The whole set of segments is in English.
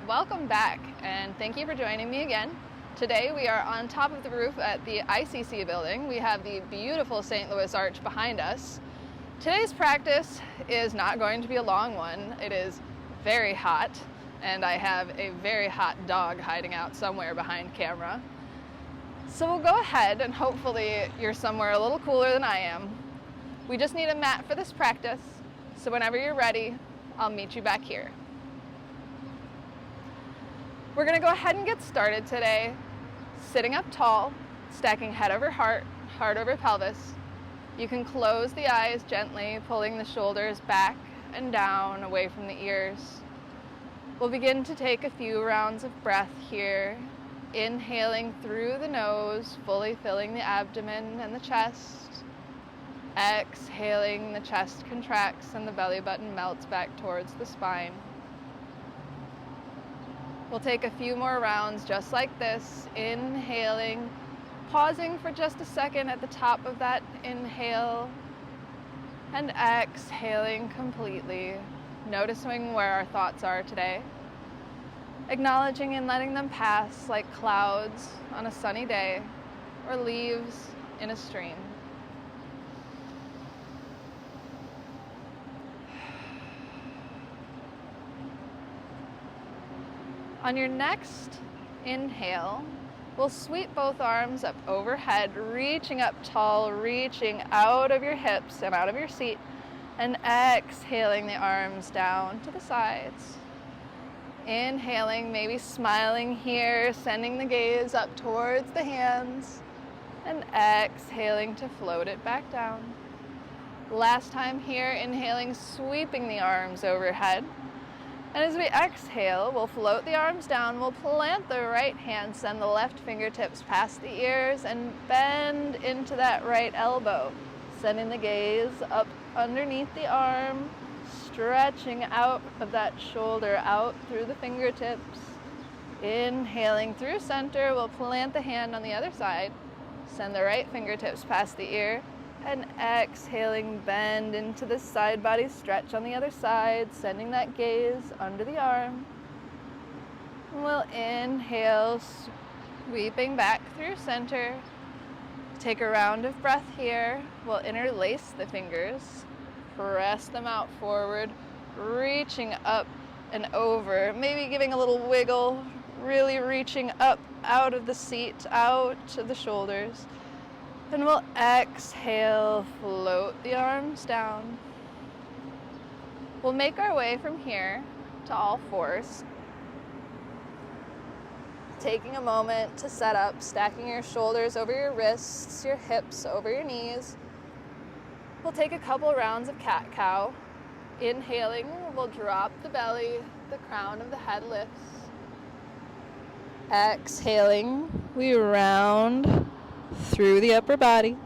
welcome back, and thank you for joining me again. Today we are on top of the roof at the ICC building. We have the beautiful St. Louis Arch behind us. Today's practice is not going to be a long one. It is very hot, and I have a very hot dog hiding out somewhere behind camera. So we'll go ahead, and hopefully you're somewhere a little cooler than I am. We just need a mat for this practice, so whenever you're ready, I'll meet you back here. We're going to go ahead and get started today, sitting up tall, stacking head over heart, heart over pelvis. You can close the eyes gently, pulling the shoulders back and down away from the ears. We'll begin to take a few rounds of breath here, inhaling through the nose, fully filling the abdomen and the chest. Exhaling, the chest contracts and the belly button melts back towards the spine. We'll take a few more rounds just like this, inhaling, pausing for just a second at the top of that inhale, and exhaling completely, noticing where our thoughts are today, acknowledging and letting them pass like clouds on a sunny day or leaves in a stream. On your next inhale, we'll sweep both arms up overhead, reaching up tall, reaching out of your hips and out of your seat, and exhaling the arms down to the sides. Inhaling, maybe smiling here, sending the gaze up towards the hands, and exhaling to float it back down. Last time here, inhaling, sweeping the arms overhead. And as we exhale, we'll float the arms down, we'll plant the right hand, send the left fingertips past the ears, and bend into that right elbow, sending the gaze up underneath the arm, stretching out of that shoulder, out through the fingertips. Inhaling through center, we'll plant the hand on the other side, send the right fingertips past the ear, and exhaling, bend into the side body stretch on the other side, sending that gaze under the arm. We'll inhale, sweeping back through center. Take a round of breath here. We'll interlace the fingers, press them out forward, reaching up and over, maybe giving a little wiggle, really reaching up out of the seat, out to the shoulders. And we'll exhale, float the arms down. We'll make our way from here to all fours. Taking a moment to set up, stacking your shoulders over your wrists, your hips over your knees. We'll take a couple rounds of cat-cow. Inhaling, we'll drop the belly, the crown of the head lifts. Exhaling, we round through the upper body.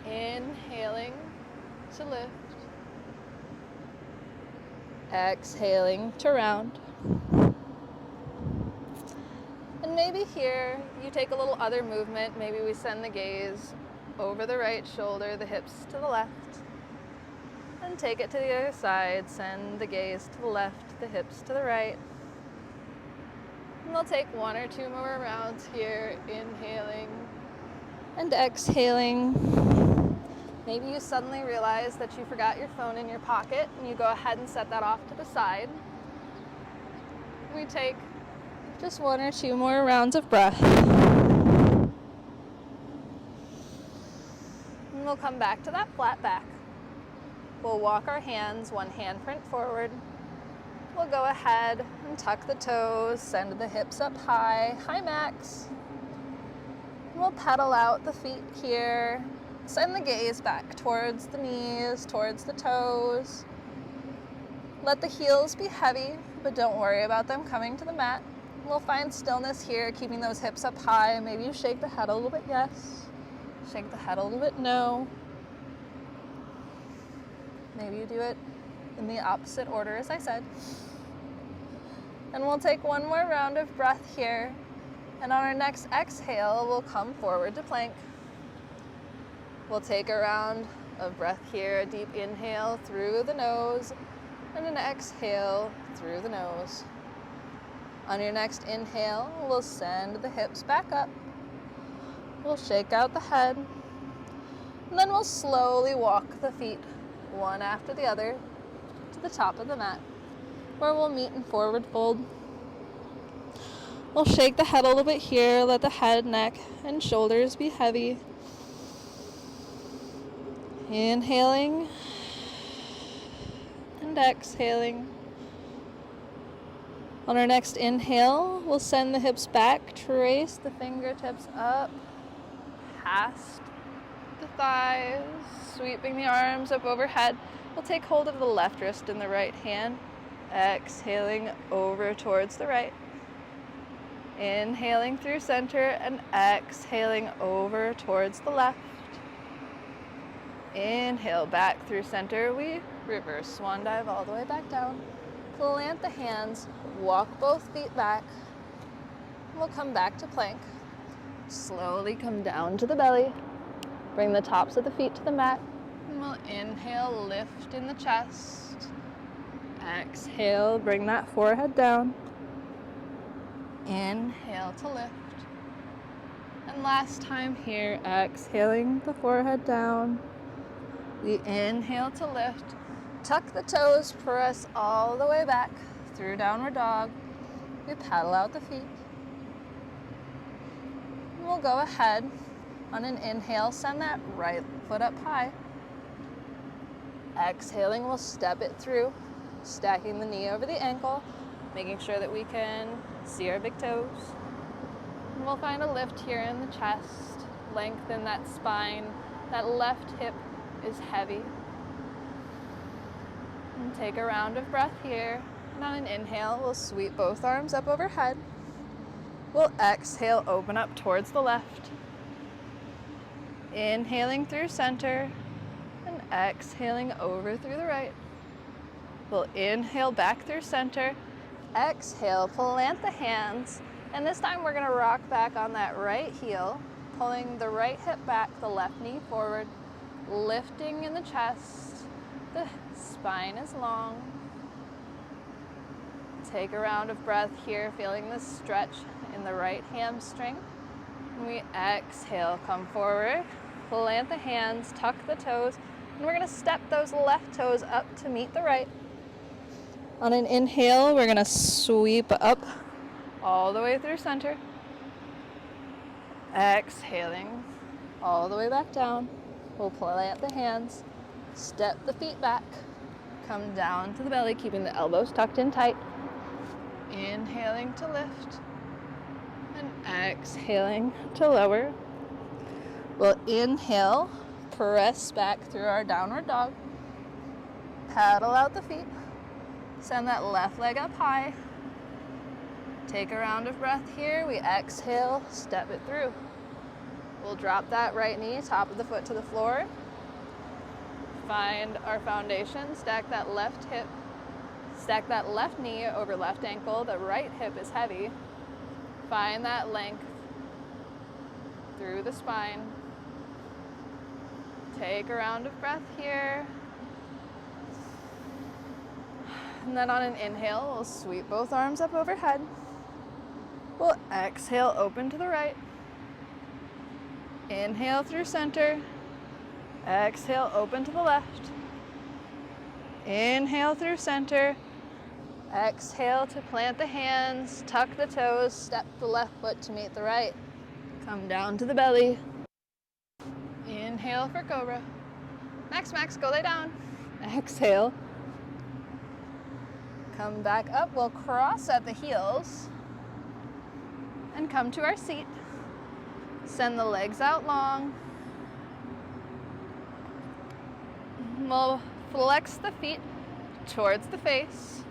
Inhaling to lift. Exhaling to round. And maybe here you take a little other movement. Maybe we send the gaze over the right shoulder, the hips to the left. And take it to the other side. Send the gaze to the left, the hips to the right. And we'll take one or two more rounds here, inhaling and exhaling. Maybe you suddenly realize that you forgot your phone in your pocket and you go ahead and set that off to the side. We take just one or two more rounds of breath. And we'll come back to that flat back. We'll walk our hands, one handprint forward. We'll go ahead and tuck the toes, send the hips up high, high max. We'll pedal out the feet here. Send the gaze back towards the knees, towards the toes. Let the heels be heavy, but don't worry about them coming to the mat. We'll find stillness here, keeping those hips up high. Maybe you shake the head a little bit, yes. Shake the head a little bit, no. Maybe you do it in the opposite order as I said. And we'll take one more round of breath here. And on our next exhale, we'll come forward to plank. We'll take a round of breath here, a deep inhale through the nose, and an exhale through the nose. On your next inhale, we'll send the hips back up. We'll shake out the head, and then we'll slowly walk the feet one after the other to the top of the mat, where we'll meet in forward fold. We'll shake the head a little bit here, let the head, neck, and shoulders be heavy. Inhaling and exhaling. On our next inhale, we'll send the hips back, trace the fingertips up, past the thighs, sweeping the arms up overhead. We'll take hold of the left wrist in the right hand, exhaling over towards the right. Inhaling through center and exhaling over towards the left. Inhale back through center. We reverse swan dive all the way back down. Plant the hands, walk both feet back. We'll come back to plank. Slowly come down to the belly. Bring the tops of the feet to the mat. And we'll inhale, lift in the chest. Exhale, bring that forehead down. Inhale to lift. And last time here, exhaling the forehead down. We inhale to lift. Tuck the toes, press all the way back through downward dog. We paddle out the feet. And we'll go ahead. On an inhale, send that right foot up high. Exhaling, we'll step it through, stacking the knee over the ankle, making sure that we can see our big toes. And we'll find a lift here in the chest, lengthen that spine. That left hip is heavy. And take a round of breath here. And on an inhale, we'll sweep both arms up overhead. We'll exhale, open up towards the left. Inhaling through center and exhaling over through the right. We'll inhale back through center. Exhale, plant the hands. And this time we're gonna rock back on that right heel, pulling the right hip back, the left knee forward, lifting in the chest. The spine is long. Take a round of breath here, feeling the stretch in the right hamstring. And we exhale, come forward, plant the hands, tuck the toes, and we're gonna step those left toes up to meet the right. On an inhale, we're gonna sweep up all the way through center. Exhaling all the way back down. We'll plant the hands, step the feet back, come down to the belly, keeping the elbows tucked in tight. Inhaling to lift and exhaling to lower. We'll inhale, press back through our downward dog, paddle out the feet, send that left leg up high. Take a round of breath here. We exhale, step it through. We'll drop that right knee, top of the foot to the floor. Find our foundation, stack that left hip, stack that left knee over left ankle. The right hip is heavy. Find that length through the spine. Take a round of breath here. And then on an inhale, we'll sweep both arms up overhead. We'll exhale, open to the right. Inhale through center. Exhale, open to the left. Inhale through center. Exhale to plant the hands, tuck the toes, step the left foot to meet the right. Come down to the belly. Inhale for cobra. Max, go lay down. Exhale. Come back up. We'll cross at the heels and come to our seat. Send the legs out long. We'll flex the feet towards the face.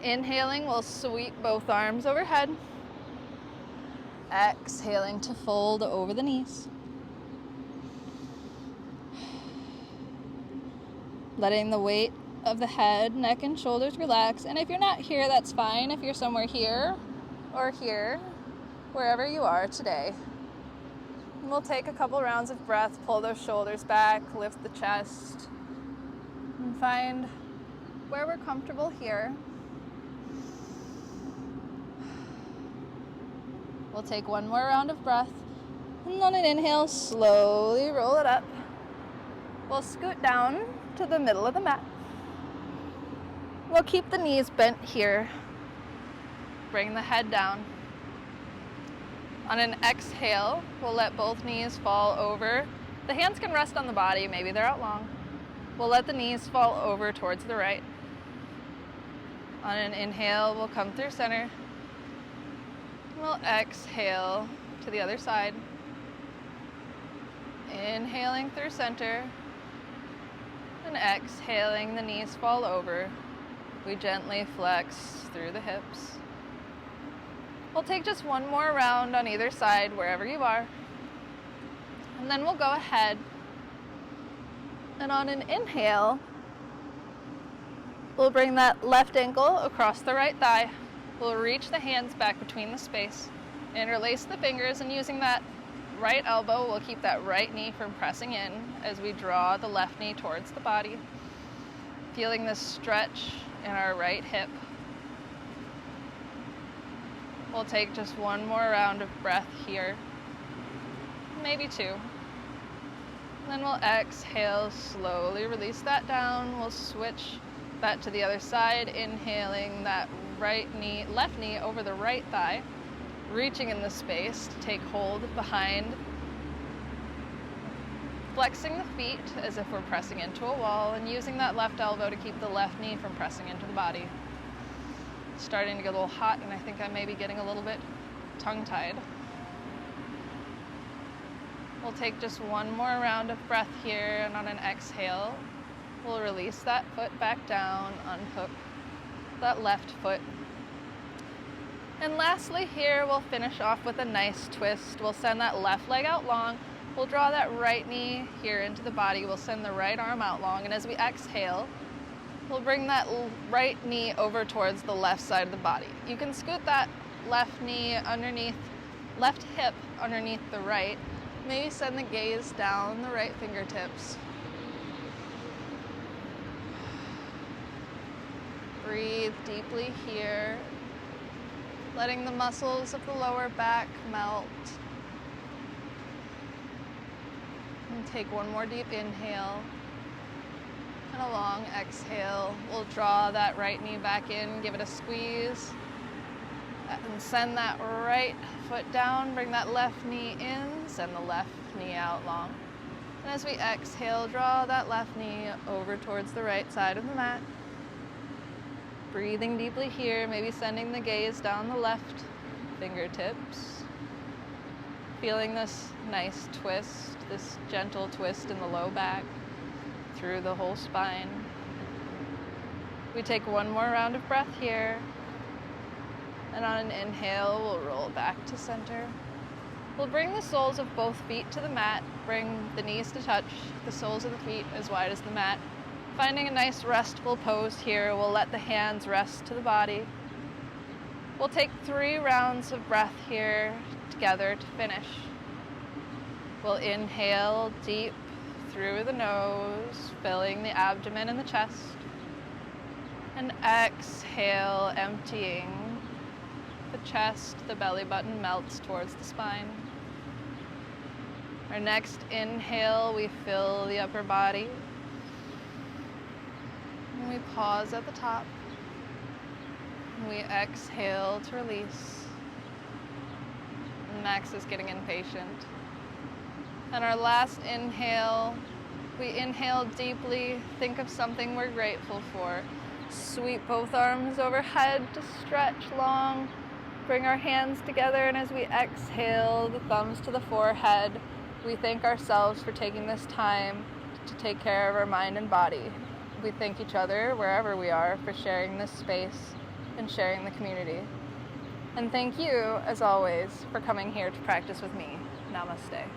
Inhaling, we'll sweep both arms overhead. Exhaling to fold over the knees. Letting the weight of the head, neck, and shoulders relax. And if you're not here, that's fine. If you're somewhere here or here, wherever you are today. And we'll take a couple rounds of breath, pull those shoulders back, lift the chest, and find where we're comfortable here. We'll take one more round of breath. And on an inhale, slowly roll it up. We'll scoot down to the middle of the mat. We'll keep the knees bent here. Bring the head down. On an exhale, we'll let both knees fall over. The hands can rest on the body, maybe they're out long. We'll let the knees fall over towards the right. On an inhale, we'll come through center. We'll exhale to the other side. Inhaling through center. And exhaling, the knees fall over. We gently flex through the hips. We'll take just one more round on either side, wherever you are. And then we'll go ahead. And on an inhale, we'll bring that left ankle across the right thigh. We'll reach the hands back between the space. Interlace the fingers, and using that right elbow, we'll keep that right knee from pressing in as we draw the left knee towards the body. Feeling this stretch in our right hip. We'll take just one more round of breath here, maybe two. Then we'll exhale, slowly release that down. We'll switch that to the other side, inhaling that left knee over the right thigh, reaching in the space to take hold behind, flexing the feet as if we're pressing into a wall, and using that left elbow to keep the left knee from pressing into the body. Starting to get a little hot, and I think I may be getting a little bit tongue-tied. We'll take just one more round of breath here, and on an exhale, we'll release that foot back down, unhook that left foot. And lastly here, we'll finish off with a nice twist. We'll send that left leg out long. We'll draw that right knee here into the body. We'll send the right arm out long, and as we exhale, we'll bring that right knee over towards the left side of the body. You can scoot that left knee underneath, left hip underneath the right. Maybe send the gaze down the right fingertips. Breathe deeply here, letting the muscles of the lower back melt. And take one more deep inhale. And a long exhale. We'll draw that right knee back in, give it a squeeze. And send that right foot down, bring that left knee in, send the left knee out long. And as we exhale, draw that left knee over towards the right side of the mat. Breathing deeply here, maybe sending the gaze down the left fingertips. Feeling this nice twist, this gentle twist in the low back, through the whole spine. We take one more round of breath here. And on an inhale, we'll roll back to center. We'll bring the soles of both feet to the mat, bring the knees to touch the soles of the feet as wide as the mat. Finding a nice restful pose here, we'll let the hands rest to the body. We'll take 3 rounds of breath here together to finish. We'll inhale deep through the nose, filling the abdomen and the chest. And exhale, emptying the chest, the belly button melts towards the spine. Our next inhale, we fill the upper body. And we pause at the top. And we exhale to release. And Max is getting impatient. And our last inhale, we inhale deeply, think of something we're grateful for. Sweep both arms overhead to stretch long. Bring our hands together, and as we exhale, the thumbs to the forehead, we thank ourselves for taking this time to take care of our mind and body. We thank each other, wherever we are, for sharing this space and sharing the community. And thank you, as always, for coming here to practice with me. Namaste.